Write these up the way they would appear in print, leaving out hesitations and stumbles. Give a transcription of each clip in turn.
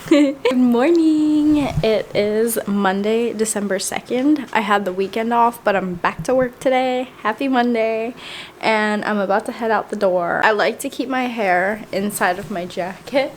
Good morning. It is Monday, December 2nd. I had the weekend off, but I'm back to work today. Happy Monday. And I'm about to head out the door. I like to keep my hair inside of my jacket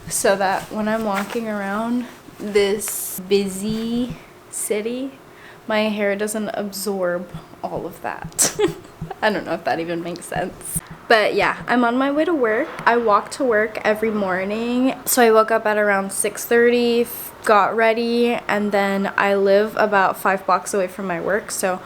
so that when I'm walking around this busy city, my hair doesn't absorb all of that. I don't know if that even makes sense. But yeah, I'm on my way to work. I walk to work every morning. So I woke up at around 6:30, got ready, and then I live about 5 blocks away from my work. So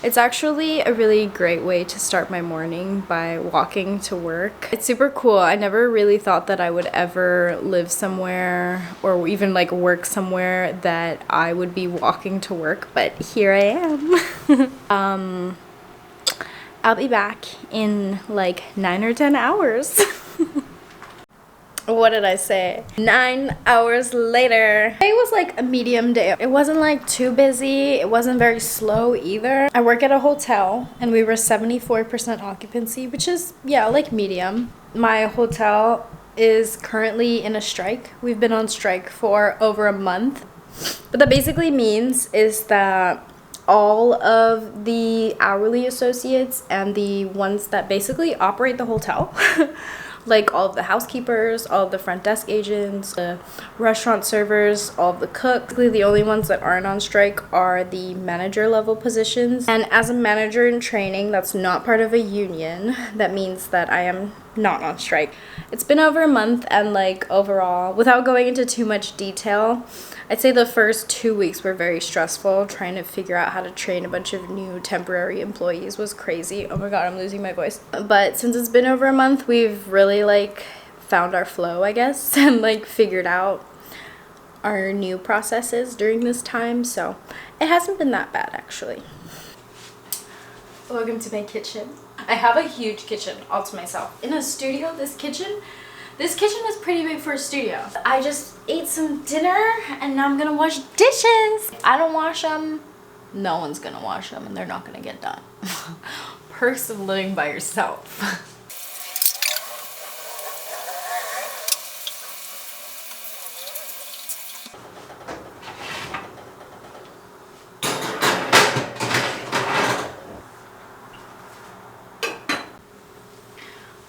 it's actually a really great way to start my morning by walking to work. It's super cool. I never really thought that I would ever live somewhere or even like work somewhere that I would be walking to work, but here I am. I'll be back in like 9 or 10 hours. What did I say? 9 hours later. It was like a medium day. It wasn't like too busy. It wasn't very slow either. I work at a hotel and we were 74% occupancy, which is, yeah, like medium. My hotel is currently in a strike. We've been on strike for over a month. What that basically means is that all of the hourly associates and the ones that basically operate the hotel, like all of the housekeepers, all of the front desk agents, the restaurant servers, all of the cooks. The only ones that aren't on strike are the manager level positions. And as a manager in training that's not part of a union, that means that I am not on strike. It's been over a month, and like overall, without going into too much detail, I'd say the first 2 weeks were very stressful. Trying to figure out how to train a bunch of new temporary employees was crazy. Oh my god, I'm losing my voice. But since it's been over a month, we've really like found our flow, I guess, and like figured out our new processes during this time. So it hasn't been that bad actually. Welcome to my kitchen. I have a huge kitchen all to myself. In a studio, this kitchen is pretty big for a studio. I just ate some dinner and now I'm gonna wash dishes. If I don't wash them, no one's gonna wash them and they're not gonna get done. Perks of living by yourself.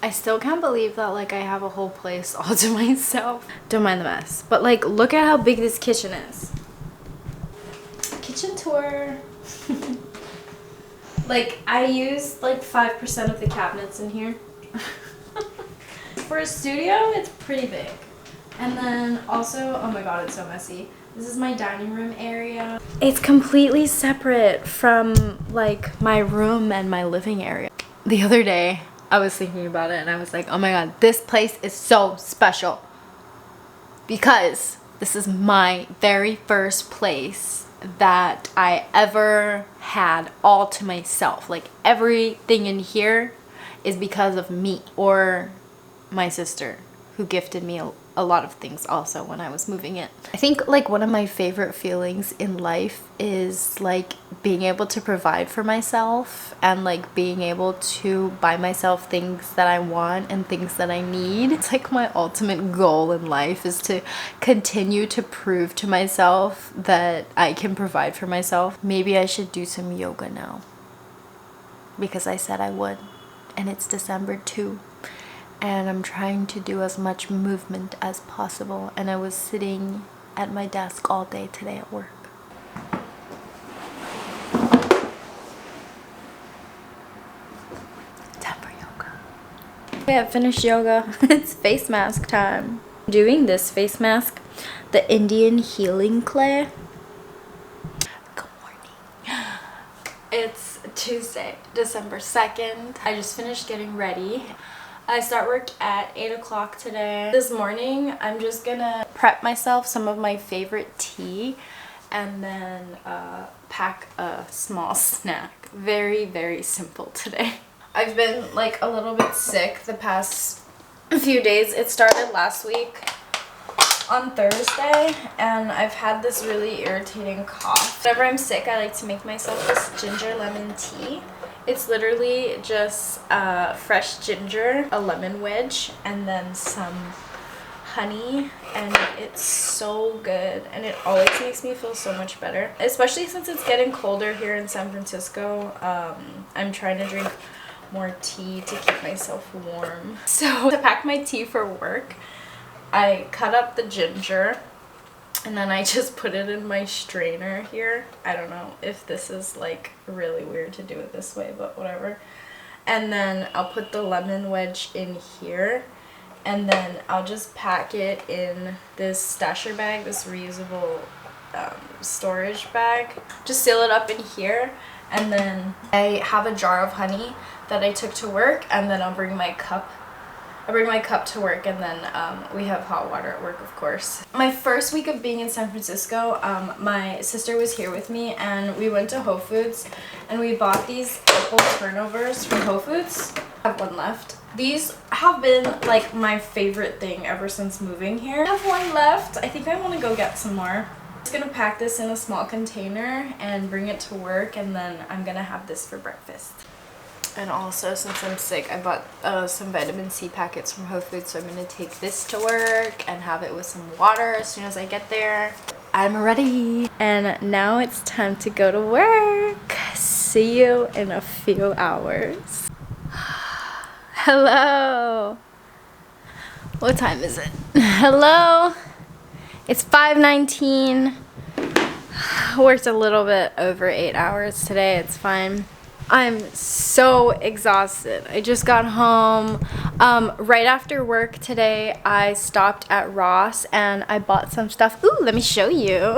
I still can't believe that like I have a whole place all to myself. Don't mind the mess. But like look at how big this kitchen is. Kitchen tour. Like I used like 5% of the cabinets in here. For a studio, it's pretty big. And then also, oh my god, it's so messy. This is my dining room area. It's completely separate from like my room and my living area. The other day, I was thinking about it and I was like, oh my god, this place is so special because this is my very first place that I ever had all to myself. Like everything in here is because of me or my sister, who gifted me a lot of things also when I was moving in. I think like one of my favorite feelings in life is like being able to provide for myself and like being able to buy myself things that I want and things that I need. It's like my ultimate goal in life is to continue to prove to myself that I can provide for myself. Maybe I should do some yoga now because I said I would, and it's December 2. And I'm trying to do as much movement as possible. And I was sitting at my desk all day today at work. Time for yoga. Okay, I finished yoga. It's face mask time. I'm doing this face mask, the Indian healing clay. Good morning. It's Tuesday, December 2nd. I just finished getting ready. I start work at 8 o'clock today. This morning, I'm just gonna prep myself some of my favorite tea and then pack a small snack. Very, very simple today. I've been like a little bit sick the past few days. It started last week on Thursday and I've had this really irritating cough. Whenever I'm sick, I like to make myself this ginger lemon tea. It's literally just fresh ginger, a lemon wedge, and then some honey and it's so good, and it always makes me feel so much better, especially since it's getting colder here in San Francisco. I'm trying to drink more tea to keep myself warm. So to pack my tea for work, I cut up the ginger and then I just put it in my strainer here. I don't know if this is like really weird to do it this way, but whatever. And then I'll put the lemon wedge in here, and then I'll just pack it in this stasher bag, this reusable storage bag. Just seal it up in here, and then I have a jar of honey that I took to work, and then I'll bring my cup. I bring my cup to work, and then we have hot water at work, of course. My first week of being in San Francisco, my sister was here with me, and we went to Whole Foods, and we bought these apple turnovers from Whole Foods. I have one left. These have been like my favorite thing ever since moving here. I have one left. I think I want to go get some more. I'm just gonna pack this in a small container and bring it to work, and then I'm gonna have this for breakfast. And also, since I'm sick, I bought some vitamin C packets from Whole Foods, so I'm going to take this to work and have it with some water as soon as I get there. I'm ready! And now it's time to go to work. See you in a few hours. Hello! What time is it? Hello! It's 5:19. Worked a little bit over 8 hours today. It's fine. I'm so exhausted. I just got home. Right after work today, I stopped at Ross and I bought some stuff. Ooh, let me show you.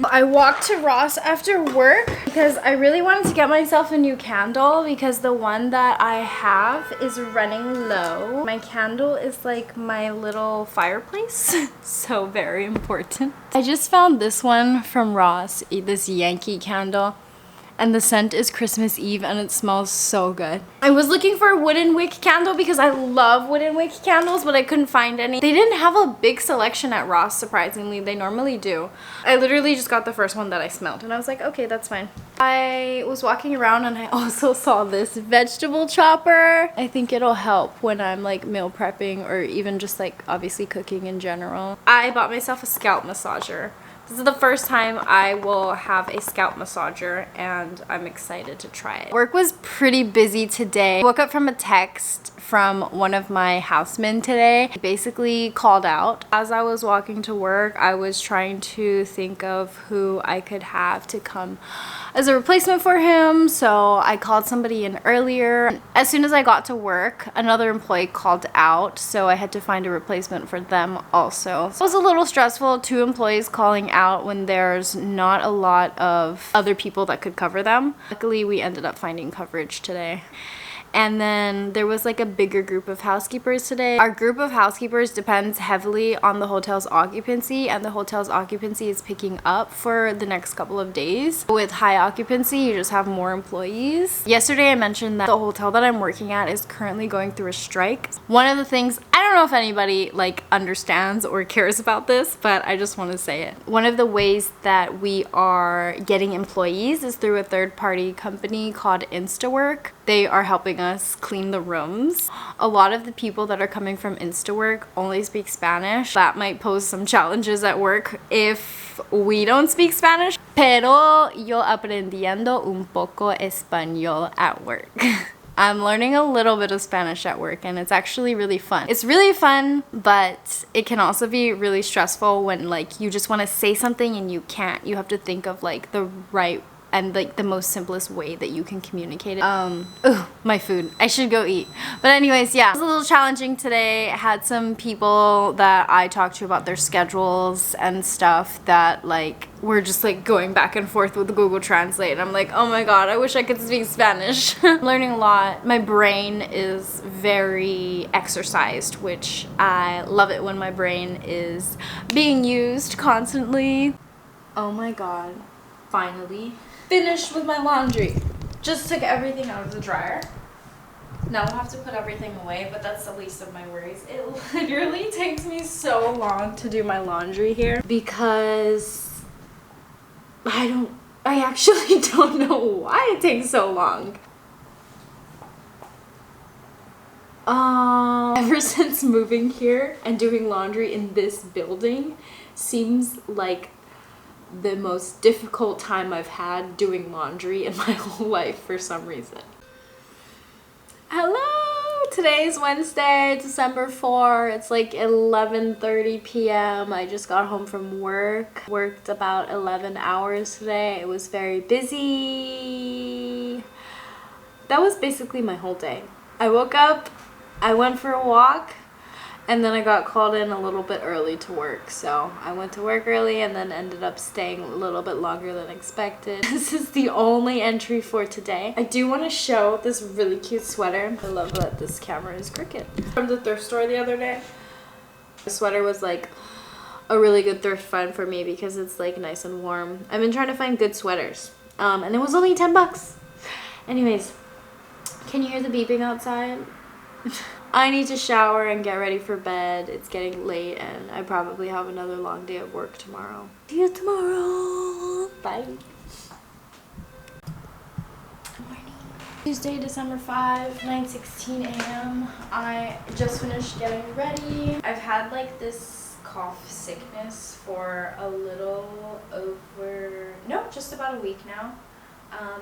I walked to Ross after work because I really wanted to get myself a new candle because the one that I have is running low. My candle is like my little fireplace. So very important. I just found this one from Ross, this Yankee candle. And the scent is Christmas Eve and it smells so good. I was looking for a wooden wick candle because I love wooden wick candles, but I couldn't find any. They didn't have a big selection at Ross, surprisingly. They normally do. I literally just got the first one that I smelled and I was like, okay, that's fine. I was walking around and I also saw this vegetable chopper. I think it'll help when I'm like meal prepping or even just like obviously cooking in general. I bought myself a scalp massager. This is the first time I will have a scalp massager and I'm excited to try it. Work was pretty busy today. I woke up from a text from one of my housemen today. He basically called out. As I was walking to work, I was trying to think of who I could have to come as a replacement for him, so I called somebody in earlier. As soon as I got to work, another employee called out, so I had to find a replacement for them also. It was a little stressful, 2 employees calling out when there's not a lot of other people that could cover them. Luckily, we ended up finding coverage today. And then there was like a bigger group of housekeepers today. Our group of housekeepers depends heavily on the hotel's occupancy, and the hotel's occupancy is picking up for the next couple of days. With high occupancy, you just have more employees. Yesterday I mentioned that the hotel that I'm working at is currently going through a strike. One of the things, I don't know if anybody like understands or cares about this, but I just want to say it. One of the ways that we are getting employees is through a third-party company called InstaWork. They are helping us clean the rooms. A lot of the people that are coming from InstaWork only speak Spanish. That might pose some challenges at work if we don't speak Spanish. Pero yo aprendiendo un poco español at work. I'm learning a little bit of Spanish at work and it's actually really fun. It's really fun, but it can also be really stressful when like you just want to say something and you can't. You have to think of like the right and like the most simplest way that you can communicate it. Ooh, my food. I should go eat. But anyways, yeah, it was a little challenging today. I had some people that I talked to about their schedules and stuff that like were just like going back and forth with Google Translate. And I'm like, oh my God, I wish I could speak Spanish. I'm learning a lot. My brain is very exercised, which I love it when my brain is being used constantly. Oh my God, finally. Finished with my laundry. Just took everything out of the dryer. Now I'll have to put everything away, but that's the least of my worries. It literally takes me so long to do my laundry here because I actually don't know why it takes so long. Ever since moving here and doing laundry in this building seems like the most difficult time I've had doing laundry in my whole life for some reason. Hello! Today's Wednesday, December 4. It's like 11:30 p.m. I just got home from work. Worked about 11 hours today. It was very busy. That was basically my whole day. I woke up, I went for a walk, and then I got called in a little bit early to work. So I went to work early and then ended up staying a little bit longer than expected. This is the only entry for today. I do want to show this really cute sweater. I love that this camera is crooked. From the thrift store the other day. The sweater was like a really good thrift find for me because it's like nice and warm. I've been trying to find good sweaters. And it was only 10 bucks. Anyways, can you hear the beeping outside? I need to shower and get ready for bed. It's getting late and I probably have another long day of work tomorrow. See you tomorrow. Bye. Good morning. Tuesday, December 5, 9:16 a.m. I just finished getting ready. I've had like this cough sickness for a little over, no, just about a week now.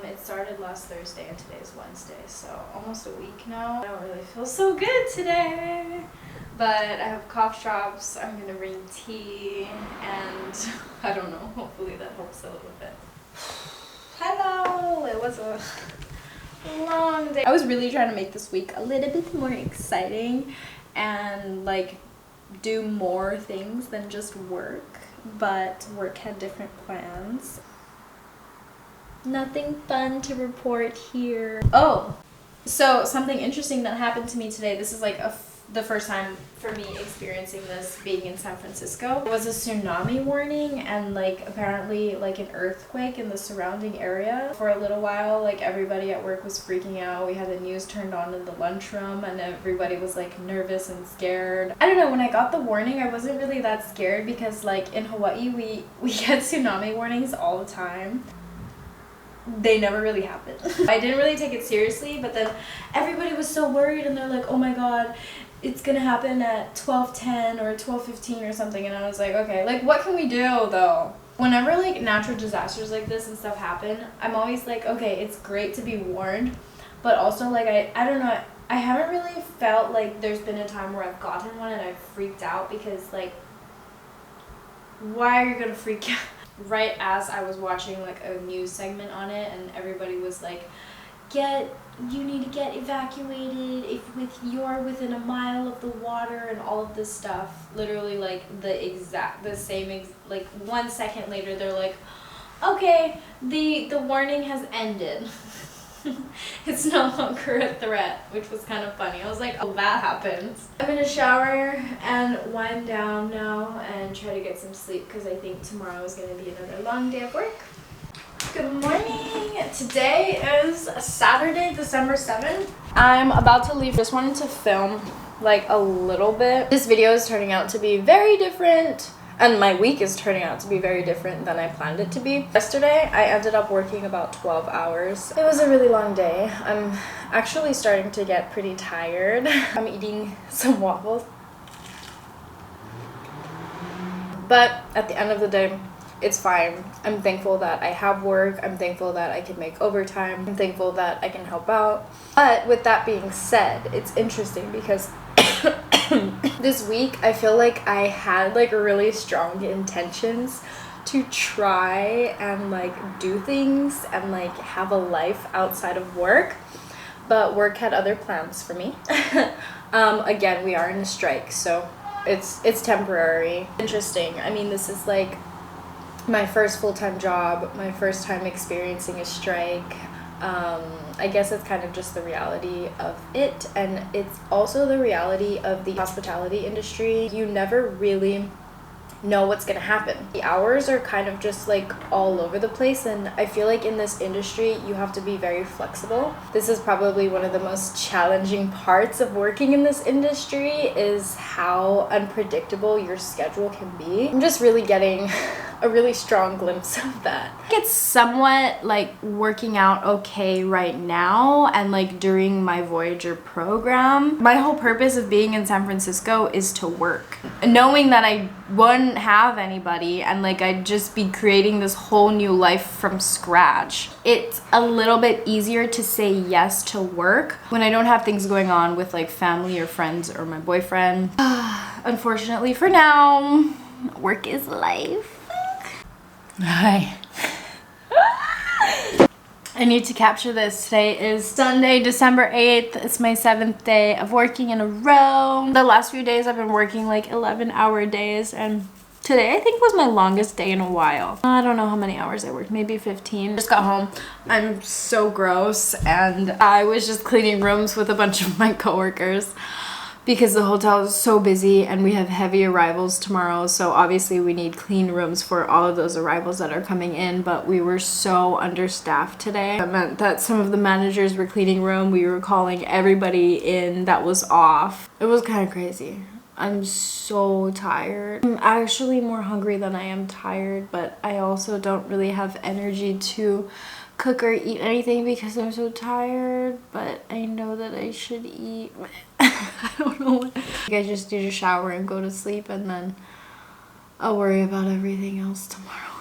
It started last Thursday and today's Wednesday, so almost a week now. I don't really feel so good today, but I have cough drops. I'm gonna bring tea, and I don't know, hopefully that helps a little bit. Hello! It was a long day. I was really trying to make this week a little bit more exciting and like do more things than just work, but work had different plans. Nothing fun to report here. Oh, so something interesting that happened to me today. This is like the first time for me experiencing this being in San Francisco. It was a tsunami warning and like apparently like an earthquake in the surrounding area. For a little while, like everybody at work was freaking out. We had the news turned on in the lunchroom and everybody was like nervous and scared. I don't know, when I got the warning, I wasn't really that scared because like in Hawaii, we get tsunami warnings all the time. They never really happened. I didn't really take it seriously, but then everybody was so worried and they're like, oh my god, it's gonna happen at 12:10 or 12:15 or something, and I was like, okay, like what can we do though? Whenever like natural disasters like this and stuff happen, I'm always like, okay, it's great to be warned, but also like I don't know, I haven't really felt like there's been a time where I've gotten one and I've freaked out because like, why are you gonna freak out? Right as I was watching like a news segment on it and everybody was like, you need to get evacuated if you're within a mile of the water and all of this stuff. Literally like the same like 1 second later they're like, okay, the warning has ended. It's no longer a threat, which was kind of funny. I was like, oh, that happens. I'm gonna shower and wind down now and try to get some sleep because I think tomorrow is gonna be another long day of work. Good morning. Today is Saturday, December 7th. I'm about to leave. Just wanted to film like a little bit. This video is turning out to be very different. And my week is turning out to be very different than I planned it to be. Yesterday, I ended up working about 12 hours. It was a really long day. I'm actually starting to get pretty tired. I'm eating some waffles. But at the end of the day, it's fine. I'm thankful that I have work. I'm thankful that I can make overtime. I'm thankful that I can help out. But with that being said, it's interesting because this week I feel like I had like really strong intentions to try and like do things and like have a life outside of work, but work had other plans for me. Again, we are in a strike, so it's temporary. Interesting. I mean, this is like my first full-time job, my first time experiencing a strike. I guess it's kind of just the reality of it, and it's also the reality of the hospitality industry. You never really know what's gonna happen. The hours are kind of just like all over the place, and I feel like in this industry you have to be very flexible. This is probably one of the most challenging parts of working in this industry, is how unpredictable your schedule can be. I'm just really getting a really strong glimpse of that. It's somewhat like working out okay right now, and like during my Voyager program. My whole purpose of being in San Francisco is to work. Knowing that I wouldn't have anybody and like I'd just be creating this whole new life from scratch, it's a little bit easier to say yes to work when I don't have things going on with like family or friends or my boyfriend. Unfortunately for now, work is life. Hi. I need to capture this. Today is Sunday, December 8th. It's my 7th day of working in a row. The last few days I've been working like 11-hour days, and today I think was my longest day in a while. I don't know how many hours I worked, maybe 15. Just got home. I'm so gross, and I was just cleaning rooms with a bunch of my coworkers because the hotel is so busy and we have heavy arrivals tomorrow, so obviously we need clean rooms for all of those arrivals that are coming in, but we were so understaffed today. That meant that some of the managers were cleaning room, we were calling everybody in that was off. It was kind of crazy. I'm so tired. I'm actually more hungry than I am tired, but I also don't really have energy to cook or eat anything because I'm so tired, but I know that I should eat. I don't know. I just need to shower and go to sleep, and then I'll worry about everything else tomorrow.